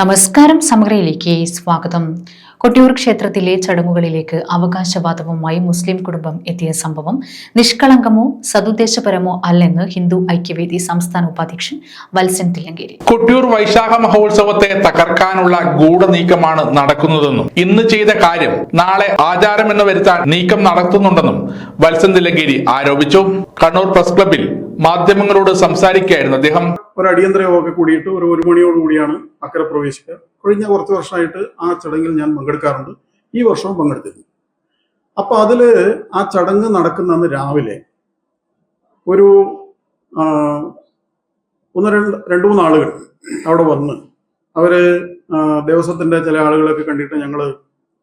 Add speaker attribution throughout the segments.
Speaker 1: നമസ്കാരം. സമഗ്രയിലേക്ക് സ്വാഗതം. കൊട്ടിയൂർ ക്ഷേത്രത്തിലെ ചടങ്ങുകളിലേക്ക് അവകാശവാദവുമായി മുസ്ലിം കുടുംബം എത്തിയ സംഭവം നിഷ്കളങ്കമോ സതുദ്ദേശപരമോ അല്ലെന്ന് ഹിന്ദു ഐക്യവേദി സംസ്ഥാന ഉപാധ്യക്ഷൻ വത്സൻ തില്ലങ്കേരി.
Speaker 2: കൊട്ടിയൂർ വൈശാഖ മഹോത്സവത്തെ തകർക്കാനുള്ള ഗൂഢനീക്കമാണ് നടക്കുന്നതെന്നും ഇന്ന് ചെയ്ത കാര്യം നാളെ ആചാരമെന്ന് വരുത്താൻ നീക്കം നടത്തുന്നുണ്ടെന്നും വത്സൻ തില്ലങ്കേരി ആരോപിച്ചു. കണ്ണൂർ പ്രസ് ക്ലബിൽ മാധ്യമങ്ങളോട് സംസാരിക്കുകയായിരുന്നു അദ്ദേഹം.
Speaker 3: ഒരു അടിയന്തര യോഗ കൂടിയിട്ട് ഒരു മണിയോടുകൂടിയാണ് അക്കരെ പ്രവേശിക്കുക. കഴിഞ്ഞ കുറച്ച് വർഷമായിട്ട് ആ ചടങ്ങിൽ ഞാൻ പങ്കെടുക്കാറുണ്ട്. ഈ വർഷവും പങ്കെടുത്തിരുന്നു. അപ്പൊ അതില് ആ ചടങ്ങ് നടക്കുന്ന അന്ന് രാവിലെ ഒരു രണ്ട് മൂന്ന് ആളുകൾ അവിടെ വന്ന് അവര് ദേവസ്വത്തിന്റെ ചില ആളുകളൊക്കെ കണ്ടിട്ട് ഞങ്ങള്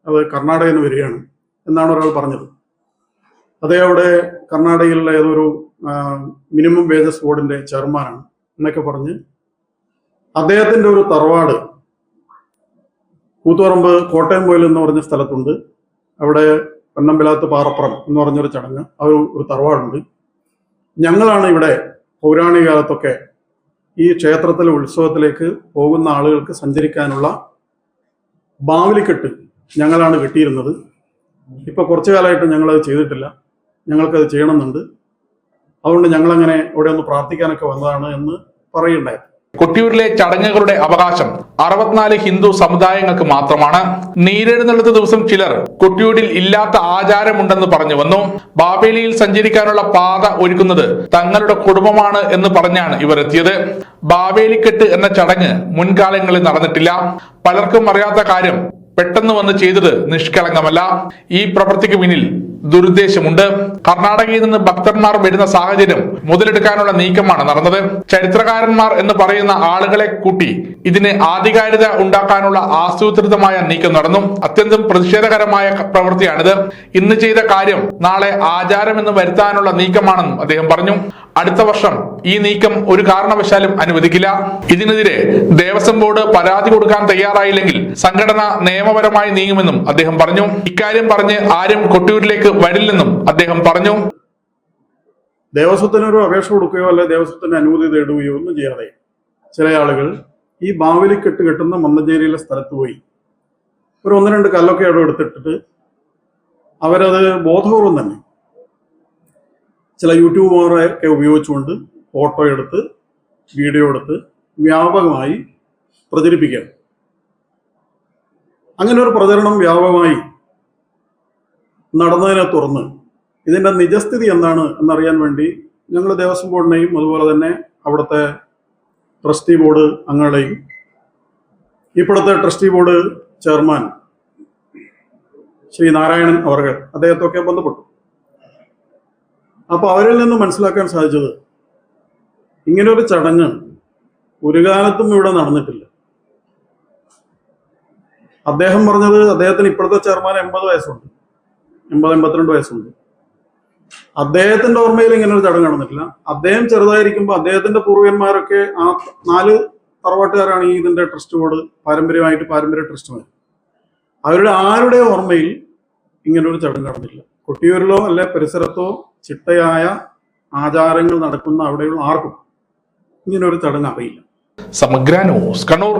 Speaker 3: അത് കർണാടകയിൽ നിന്ന് വരികയാണ് എന്നാണ് ഒരാൾ പറഞ്ഞത്. അതേ അവിടെ കർണാടകയിലുള്ള ഏതൊരു മിനിമം വേജസ് ബോർഡിന്റെ ചെയർമാനാണ് എന്നൊക്കെ പറഞ്ഞ് അദ്ദേഹത്തിന്റെ ഒരു തറവാട് കൂത്തുപറമ്പ് കോട്ടയം പോയിൽ എന്ന് പറഞ്ഞ സ്ഥലത്തുണ്ട്. അവിടെ പൊന്നമ്പലത്ത് പാറപ്പുറം എന്ന് പറഞ്ഞൊരു ചടങ്ങ് ഒരു തറവാടുണ്ട്. ഞങ്ങളാണ് ഇവിടെ പൗരാണിക കാലത്തൊക്കെ ഈ ക്ഷേത്രത്തിലെ ഉത്സവത്തിലേക്ക് പോകുന്ന ആളുകൾക്ക് സഞ്ചരിക്കാനുള്ള ബാവലിക്കെട്ട് ഞങ്ങളാണ് കെട്ടിയിരുന്നത്. ഇപ്പൊ കുറച്ചു കാലമായിട്ട് ഞങ്ങളത് ചെയ്തിട്ടില്ല. ഞങ്ങൾക്കത് ചെയ്യണമെന്നുണ്ട്. അതുകൊണ്ട് ഞങ്ങളങ്ങനെ ഇവിടെ ഒന്ന് പ്രാർത്ഥിക്കാനൊക്കെ വന്നതാണ് എന്ന് പറയുണ്ടായിരുന്നു.
Speaker 2: കൊട്ടിയൂരിലെ ചടങ്ങുകളുടെ അവകാശം 64 ഹിന്ദു സമുദായങ്ങൾക്ക് മാത്രമാണ്. നീരെഴുന്നള്ളത്ത് ദിവസം ചിലർ കൊട്ടിയൂരിൽ ഇല്ലാത്ത ആചാരമുണ്ടെന്ന് പറഞ്ഞു വന്നു. ബാബേലിയിൽ സഞ്ചരിക്കാനുള്ള പാത ഒരുക്കുന്നത് തങ്ങളുടെ കുടുംബമാണ് എന്ന് പറഞ്ഞാണ് ഇവർ എത്തിയത്. ബാബേലിക്കെട്ട് എന്ന ചടങ്ങ് മുൻകാലങ്ങളിൽ നടന്നിട്ടില്ല. പലർക്കും അറിയാത്ത കാര്യം പെട്ടെന്ന് വന്ന് ചെയ്തത് നിഷ്കളങ്കമല്ല. ഈ പ്രവൃത്തിക്ക് പിന്നിൽ ദുരുദ്ദേശമുണ്ട്. കർണാടകയിൽ നിന്ന് ഭക്തന്മാർ വരുന്ന സാഹചര്യം മുതലെടുക്കാനുള്ള നീക്കമാണ് നടന്നത്. ചരിത്രകാരന്മാർ എന്ന് പറയുന്ന ആളുകളെ കൂട്ടി ഇതിന് ആധികാരികത ഉണ്ടാക്കാനുള്ള ആസൂത്രിതമായ നീക്കം നടന്നു. അത്യന്തം പ്രതിഷേധകരമായ പ്രവൃത്തിയാണിത്. ഇന്ന് ചെയ്ത കാര്യം നാളെ ആചാരമെന്ന് വരുത്താനുള്ള നീക്കമാണെന്നും അദ്ദേഹം പറഞ്ഞു. അടുത്ത വർഷം ഈ നീക്കം ഒരു കാരണവശാലും അനുവദിക്കില്ല. ഇതിനെതിരെ ദേവസ്വം ബോർഡ് പരാതി കൊടുക്കാൻ തയ്യാറായില്ലെങ്കിൽ സംഘടന നിയമപരമായി നീങ്ങുമെന്നും അദ്ദേഹം പറഞ്ഞു. ഇക്കാര്യം പറഞ്ഞ് ആരും കൊട്ടിയൂരിലേക്ക് വരില്ലെന്നും അദ്ദേഹം പറഞ്ഞു.
Speaker 3: ദേവസ്വത്തിനൊരു അപേക്ഷ കൊടുക്കുകയോ അല്ലെ ദേവസ്വത്തിന്റെ അനുമതി തേടുകയോ ഒന്നും ചെയ്യാതെ ചില ആളുകൾ ഈ ബാവലിക്കെട്ട് കെട്ടുന്ന മന്നഞ്ചേരിയിലെ സ്ഥലത്ത് പോയി ഒരു 1-2 കല്ലൊക്കെ അവിടെ എടുത്തിട്ടിട്ട് അവരത് ബോധപൂർവം തന്നെ ചില യൂട്യൂബർമാരെയൊക്കെ ഉപയോഗിച്ചുകൊണ്ട് ഫോട്ടോ എടുത്ത് വീഡിയോ എടുത്ത് വ്യാപകമായി പ്രചരിപ്പിക്കുകയാണ്. അങ്ങനെ ഒരു പ്രചരണം വ്യാപകമായി നടന്നതിനെ തുടർന്ന് ഇതിന്റെ നിജസ്ഥിതി എന്താണ് എന്നറിയാൻ വേണ്ടി ഞങ്ങൾ ദേവസ്വം ബോർഡിനെയും അതുപോലെ തന്നെ അവിടുത്തെ ട്രസ്റ്റി ബോർഡ് അംഗങ്ങളെയും ഇപ്പോഴത്തെ trustee board chairman Shri Narayanan അവർ അദ്ദേഹത്തൊക്കെ ബന്ധപ്പെട്ടു. അപ്പൊ അവരിൽ നിന്ന് മനസ്സിലാക്കാൻ സാധിച്ചത് ഇങ്ങനൊരു ചടങ്ങ് ഒരു കാലത്തും ഇവിടെ നടന്നിട്ടില്ല. അദ്ദേഹം പറഞ്ഞത് അദ്ദേഹത്തിന് ഇപ്പോഴത്തെ ചെയർമാൻ 80 വയസ്സുണ്ട്, 82 വയസ്സുണ്ട്. അദ്ദേഹത്തിന്റെ ഓർമ്മയിൽ ഇങ്ങനെ ഒരു ചടങ്ങ് നടന്നിട്ടില്ല. അദ്ദേഹം ചെറുതായിരിക്കുമ്പോൾ അദ്ദേഹത്തിന്റെ പൂർവികന്മാരൊക്കെ ആ 4 തറവാട്ടുകാരാണ് ഈ ഇതിന്റെ ട്രസ്റ്റ് ബോർഡ് പാരമ്പര്യ ട്രസ്റ്റുമാർ. അവരുടെ ആരുടെ ഓർമ്മയിൽ ഇങ്ങനൊരു ചടങ്ങ് നടന്നിട്ടില്ല. കൊട്ടിയൂരിലോ അല്ലെ പരിസരത്തോ ചിട്ടയായ ആചാരങ്ങൾ നടക്കുന്ന അവിടെയുള്ള ആർക്കും ഇങ്ങനൊരു ചടങ്ങ് അറിയില്ല.
Speaker 2: സമഗ്ര ന്യൂസ്, കണ്ണൂർ.